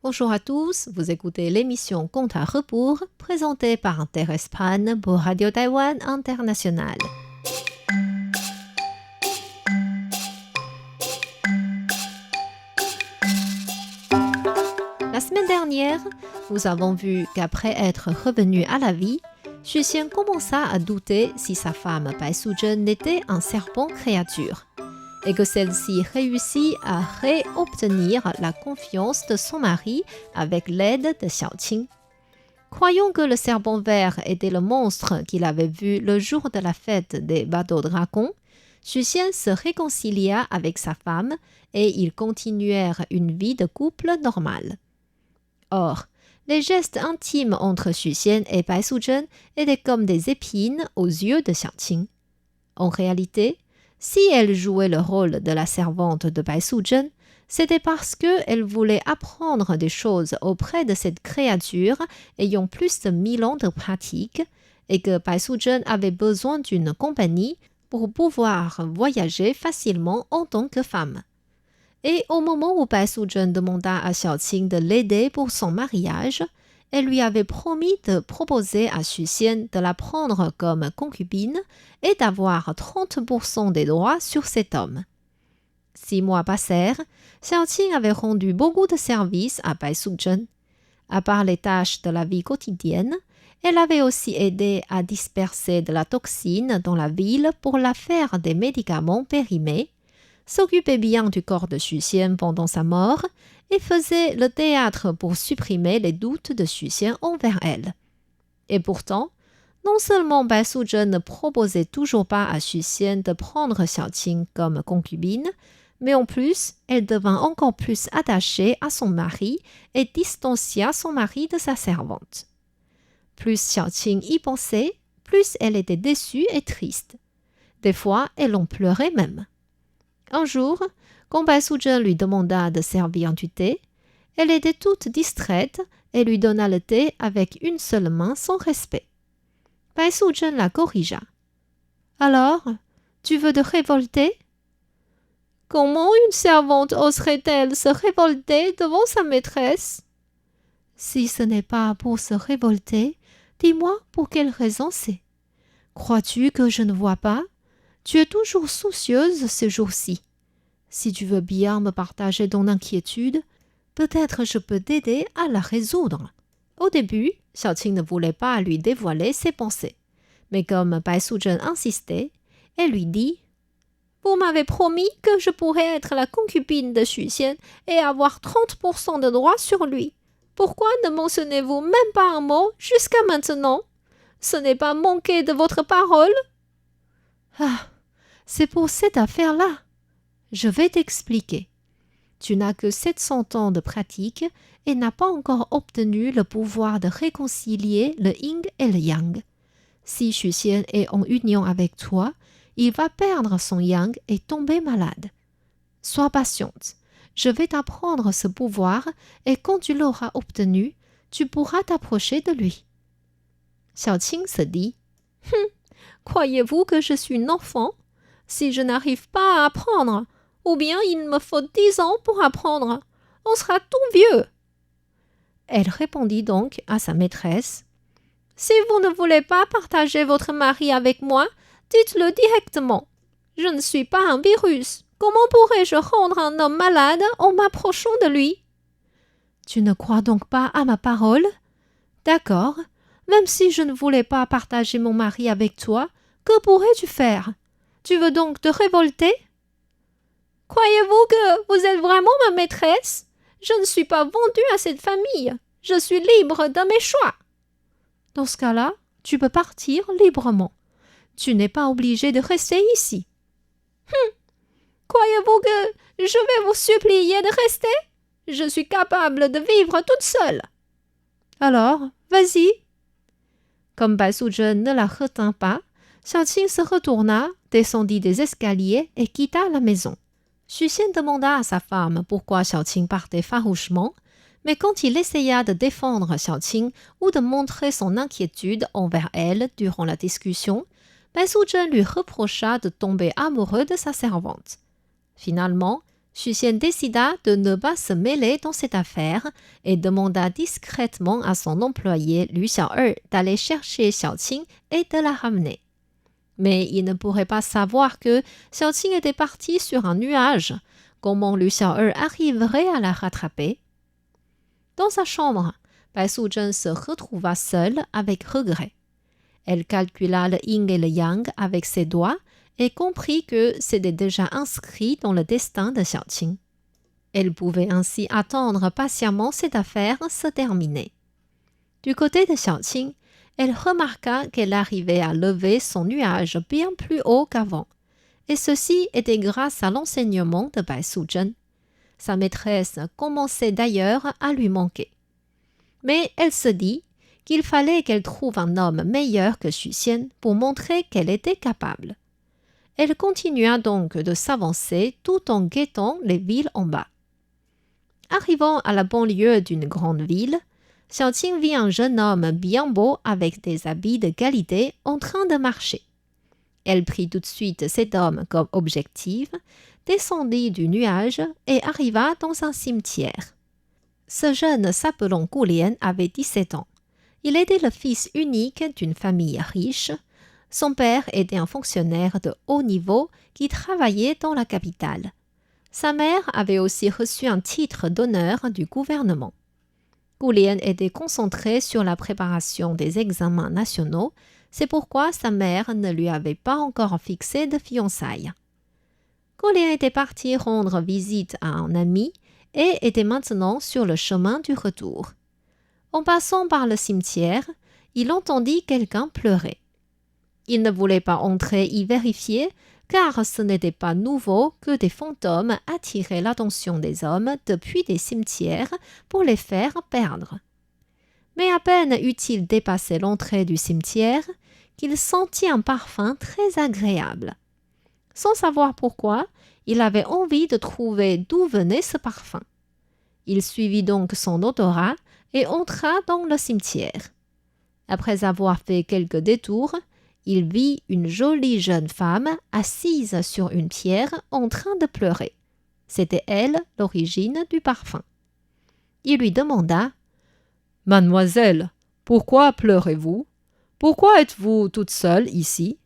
Bonjour à tous, vous écoutez l'émission Compte à rebours présentée par Thérèse Pan pour Radio Taïwan International. La semaine dernière, nous avons vu qu'après être revenu à la vie, Xu Xian commença à douter si sa femme Bai Suzhen n'était un serpent créature et que celle-ci réussit à réobtenir la confiance de son mari avec l'aide de Xiaoqing. Croyant que le serpent vert était le monstre qu'il avait vu le jour de la fête des bateaux dragons, Xu Xian se réconcilia avec sa femme et ils continuèrent une vie de couple normale. Or, les gestes intimes entre Xu Xian et Bai Suzhen étaient comme des épines aux yeux de Xiaoqing. En réalité, si elle jouait le rôle de la servante de Bai Suzhen, c'était parce qu'elle voulait apprendre des choses auprès de cette créature ayant plus de 1000 ans de pratique et que Bai Suzhen avait besoin d'une compagnie pour pouvoir voyager facilement en tant que femme. Et au moment où Bai Suzhen demanda à Xiaoqing de l'aider pour son mariage, elle lui avait promis de proposer à Xu Xian de la prendre comme concubine et d'avoir 30% des droits sur cet homme. 6 mois passèrent, Xiaoqing avait rendu beaucoup de services à Bai Suzhen. À part les tâches de la vie quotidienne, elle avait aussi aidé à disperser de la toxine dans la ville pour la faire des médicaments périmés, s'occupait bien du corps de Xu Xian pendant sa mort et faisait le théâtre pour supprimer les doutes de Xu Xian envers elle. Et pourtant, non seulement Bai Suzhen ne proposait toujours pas à Xu Xian de prendre Xiaoqing comme concubine, mais en plus, elle devint encore plus attachée à son mari et distancia son mari de sa servante. Plus Xiaoqing y pensait, plus elle était déçue et triste. Des fois, elle en pleurait même. Un jour, quand Bai Suzhen lui demanda de servir du thé, elle était toute distraite et lui donna le thé avec une seule main sans respect. Bai Suzhen la corrigea. « Alors, tu veux te révolter ?» Comment une servante oserait-elle se révolter devant sa maîtresse ? Si ce n'est pas pour se révolter, dis-moi pour quelle raison c'est. Crois-tu que je ne vois pas ? Tu es toujours soucieuse ces jours-ci. Si tu veux bien me partager ton inquiétude, peut-être je peux t'aider à la résoudre. Au début, Xiaoqing ne voulait pas lui dévoiler ses pensées. Mais comme Bai Suzhen insistait, elle lui dit « Vous m'avez promis que je pourrais être la concubine de Xu Xian et avoir 30% de droits sur lui. Pourquoi ne mentionnez-vous même pas un mot jusqu'à maintenant ? Ce n'est pas manquer de votre parole ?» Ah, c'est pour cette affaire-là. Je vais t'expliquer. Tu n'as que 700 ans de pratique et n'as pas encore obtenu le pouvoir de réconcilier le yin et le yang. Si Xu Xian est en union avec toi, il va perdre son yang et tomber malade. Sois patiente. Je vais t'apprendre ce pouvoir et quand tu l'auras obtenu, tu pourras t'approcher de lui. Xiaoqing se dit « Croyez-vous que je suis une enfant ? Si je n'arrive pas à apprendre, ou bien il me faut 10 ans pour apprendre, on sera tout vieux. » Elle répondit donc à sa maîtresse « Si vous ne voulez pas partager votre mari avec moi, dites-le directement. Je ne suis pas un virus. Comment pourrais-je rendre un homme malade en m'approchant de lui ? » Tu ne crois donc pas à ma parole ? D'accord. Même si je ne voulais pas partager mon mari avec toi, que pourrais-tu faire ? Tu veux donc te révolter ? Croyez-vous que vous êtes vraiment ma maîtresse ? Je ne suis pas vendue à cette famille. Je suis libre de mes choix. Dans ce cas-là, tu peux partir librement. Tu n'es pas obligé de rester ici. Croyez-vous que je vais vous supplier de rester ? Je suis capable de vivre toute seule. Alors, vas-y. Comme Bai Suzhen ne la retint pas, Xiaoqing se retourna, descendit des escaliers et quitta la maison. Xu Xian demanda à sa femme pourquoi Xiaoqing partait farouchement, mais quand il essaya de défendre Xiaoqing ou de montrer son inquiétude envers elle durant la discussion, Bai Suzhen lui reprocha de tomber amoureux de sa servante. Finalement, Xu Xian décida de ne pas se mêler dans cette affaire et demanda discrètement à son employé Lu Xiao'er d'aller chercher Xiaoqing et de la ramener. Mais il ne pourrait pas savoir que Xiaoqing était partie sur un nuage. Comment Lu Xiao'er arriverait à la rattraper? Dans sa chambre, Bai Suzhen se retrouva seule avec regret. Elle calcula le yin et le yang avec ses doigts et comprit que c'était déjà inscrit dans le destin de Xiaoqing. Elle pouvait ainsi attendre patiemment cette affaire se terminer. Du côté de Xiaoqing, elle remarqua qu'elle arrivait à lever son nuage bien plus haut qu'avant, et ceci était grâce à l'enseignement de Bai Suzhen. Sa maîtresse commençait d'ailleurs à lui manquer. Mais elle se dit qu'il fallait qu'elle trouve un homme meilleur que Xu Xian pour montrer qu'elle était capable. Elle continua donc de s'avancer tout en guettant les villes en bas. Arrivant à la banlieue d'une grande ville, Xiaoqing vit un jeune homme bien beau avec des habits de qualité en train de marcher. Elle prit tout de suite cet homme comme objectif, descendit du nuage et arriva dans un cimetière. Ce jeune s'appelant Gu Lian avait 17 ans. Il était le fils unique d'une famille riche. Son père était un fonctionnaire de haut niveau qui travaillait dans la capitale. Sa mère avait aussi reçu un titre d'honneur du gouvernement. Gu Lian était concentré sur la préparation des examens nationaux, c'est pourquoi sa mère ne lui avait pas encore fixé de fiançailles. Gu Lian était parti rendre visite à un ami et était maintenant sur le chemin du retour. En passant par le cimetière, il entendit quelqu'un pleurer. Il ne voulait pas entrer y vérifier, car ce n'était pas nouveau que des fantômes attiraient l'attention des hommes depuis des cimetières pour les faire perdre. Mais à peine eut-il dépassé l'entrée du cimetière qu'il sentit un parfum très agréable. Sans savoir pourquoi, il avait envie de trouver d'où venait ce parfum. Il suivit donc son odorat et entra dans le cimetière. Après avoir fait quelques détours, il vit une jolie jeune femme assise sur une pierre en train de pleurer. C'était elle l'origine du parfum. Il lui demanda « Mademoiselle, pourquoi pleurez-vous? Pourquoi êtes-vous toute seule ici ?»«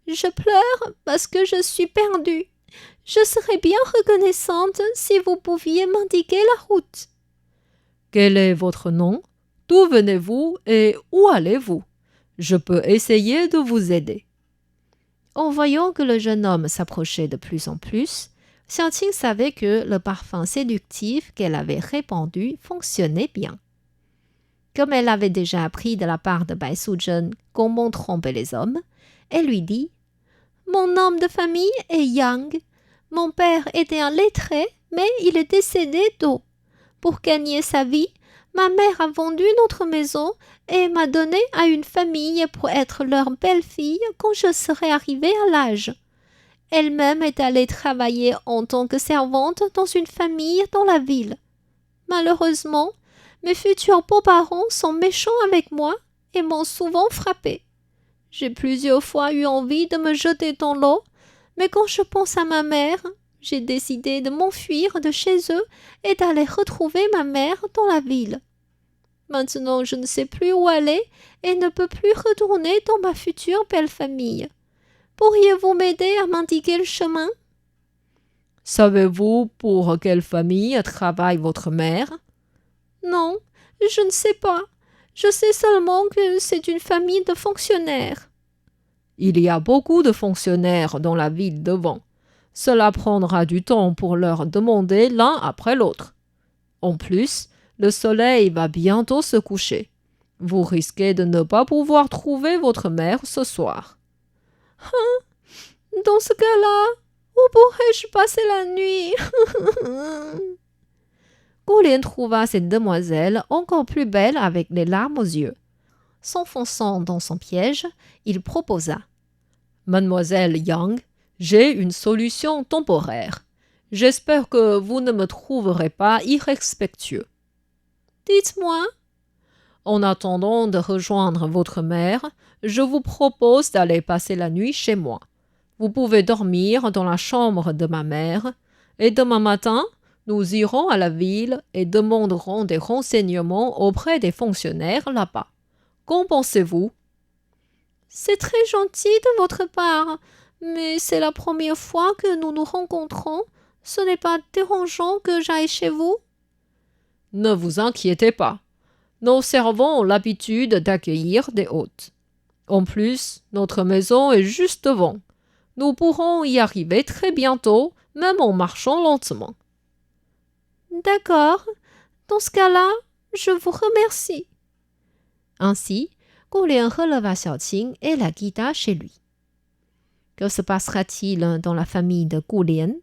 Je pleure parce que je suis perdue. Je serais bien reconnaissante si vous pouviez m'indiquer la route. »« Quel est votre nom? D'où venez-vous et où allez-vous? Je peux essayer de vous aider. » En voyant que le jeune homme s'approchait de plus en plus, Xiaoqing savait que le parfum séductif qu'elle avait répandu fonctionnait bien. Comme elle avait déjà appris de la part de Bai Suzhen comment tromper les hommes, elle lui dit « Mon nom de famille est Yang. Mon père était un lettré, mais il est décédé tôt. Pour gagner sa vie, ma mère a vendu notre maison et m'a donné à une famille pour être leur belle-fille quand je serai arrivée à l'âge. Elle-même est allée travailler en tant que servante dans une famille dans la ville. Malheureusement, mes futurs beaux-parents sont méchants avec moi et m'ont souvent frappée. J'ai plusieurs fois eu envie de me jeter dans l'eau, mais quand je pense à ma mère, j'ai décidé de m'enfuir de chez eux et d'aller retrouver ma mère dans la ville. Maintenant, je ne sais plus où aller et ne peux plus retourner dans ma future belle famille. Pourriez-vous m'aider à m'indiquer le chemin? » Savez-vous pour quelle famille travaille votre mère? Non, je ne sais pas. Je sais seulement que c'est une famille de fonctionnaires. Il y a beaucoup de fonctionnaires dans la ville devant. Cela prendra du temps pour leur demander l'un après l'autre. En plus, le soleil va bientôt se coucher. Vous risquez de ne pas pouvoir trouver votre mère ce soir. Dans ce cas-là, où pourrais-je passer la nuit? Gu Lian trouva cette demoiselle encore plus belle avec les larmes aux yeux. S'enfonçant dans son piège, il proposa « Mademoiselle Yang, j'ai une solution temporaire. J'espère que vous ne me trouverez pas irrespectueux. » Dites-moi. En attendant de rejoindre votre mère, je vous propose d'aller passer la nuit chez moi. Vous pouvez dormir dans la chambre de ma mère. Et demain matin, nous irons à la ville et demanderons des renseignements auprès des fonctionnaires là-bas. Qu'en pensez-vous? C'est très gentil de votre part, mais c'est la première fois que nous nous rencontrons. Ce n'est pas dérangeant que j'aille chez vous? Ne vous inquiétez pas. Nos servants ont l'habitude d'accueillir des hôtes. En plus, notre maison est juste devant. Nous pourrons y arriver très bientôt, même en marchant lentement. D'accord. Dans ce cas-là, je vous remercie. Ainsi, Goulian releva Xiaoqing et la guida chez lui. Que se passera-t-il dans la famille de Goulian?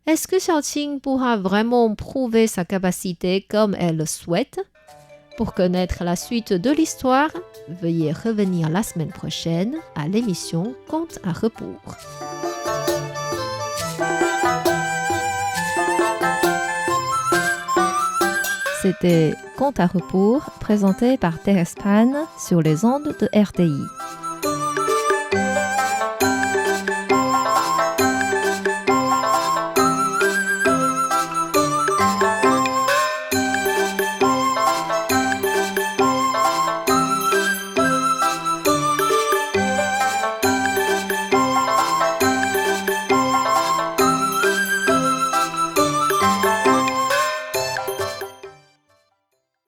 Est-ce que Xiaoqing pourra vraiment prouver sa capacité comme elle le souhaite? Pour connaître la suite de l'histoire, veuillez revenir la semaine prochaine à l'émission Contes à rebours. C'était Contes à rebours présenté par Thérèse Pan sur les ondes de RTI.